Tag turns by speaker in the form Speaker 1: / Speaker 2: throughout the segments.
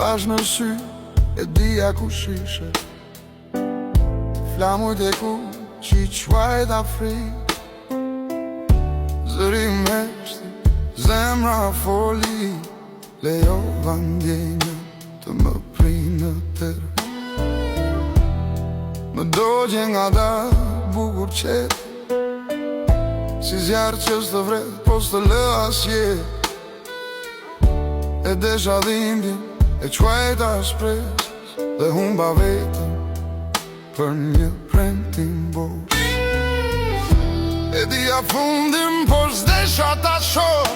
Speaker 1: pash në sy, e dija ku shishe flamujt e ku që i quajt afri. Zëri meshti, zemra foli, lejova ndjenja të më prinë tërë. Më dogje nga da bukur qetë, si zjarë që s'të vret, po s'të lë asje. E desha dhimbjen, e quajta shpresës, dhe humba vetëm për një premtim bosh. E dija fundin, por s'desha ta shoh,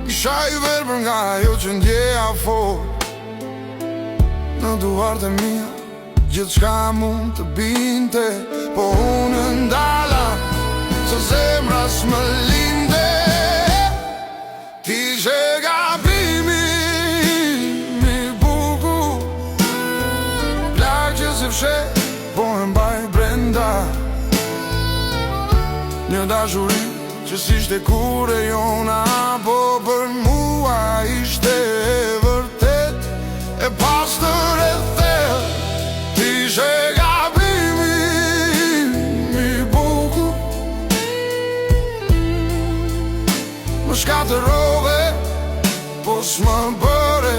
Speaker 1: isha i verbër nga ajo që ndjeja fort. Në duart e mia gjithë shka mund të binte, po unë ndala se zemra s'më linde. Ti që gabimi mi bukur, plak që si fshet, po e mbaj brenda. Një dashuri që s'ishte kure jona, po për mua ishte e vërtet, e pastër e thellë. Ti që gabimi mi bukur, më shkatërove, po s'më bëre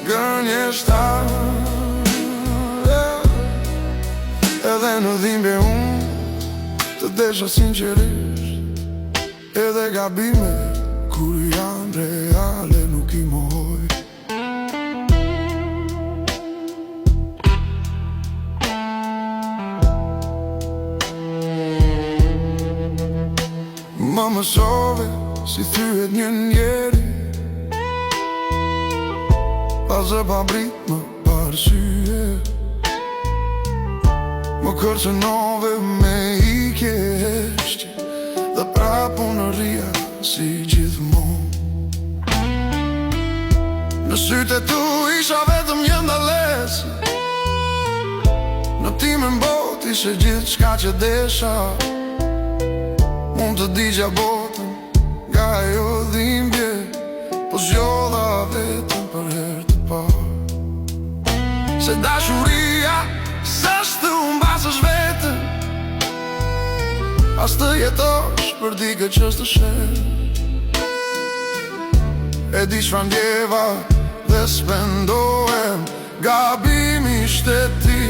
Speaker 1: gënjeshtar. Edhe në dhimbje unë të desha sinqerisht, edhe gabime kur janë reale nuk i mohoj. Më mësove si thyet një njeri, pa zë pa brit më pa arsye. Më kërcënove me ikje heshtje, dhe prap unë rria si gjithmonë. Në sytë e tu isha vetëm një ndalesi, në timen bot ishe gjithë shka që desha. Mund të digja botën nga ajo dhimbje, po zgjodha vetëm për herë të parë. Se dashuria s'është unë basësh vetën, as të jetosh për dikë që s'të shet. E di çfarë ndjeva dhe s'pendohem, gabimi ishte ti,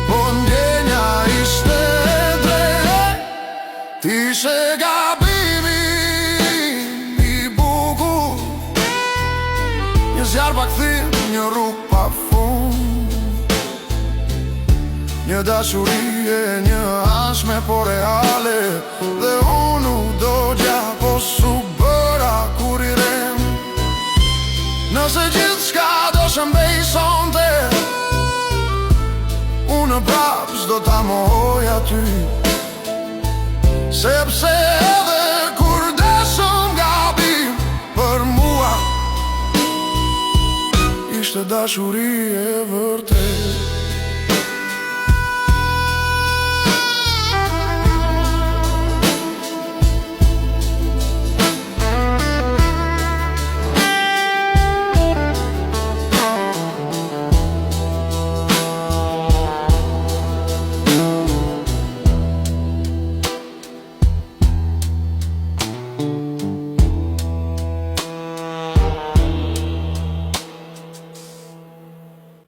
Speaker 1: po ndjenja ishte drejt. Ti ishe gabimi i bukur, një zjarë pa kthim, një rrugë pa fund, një dashuri e një ashme po reale. Dhe unë nuk dogja, po s'u bëra kur i rem. Nëse gjithë shka do shëmbej sonte, unë prap s'do ta mohoj aty. Sepse edhe kur desëm gabim, për mua ishte dashuri e vërtet.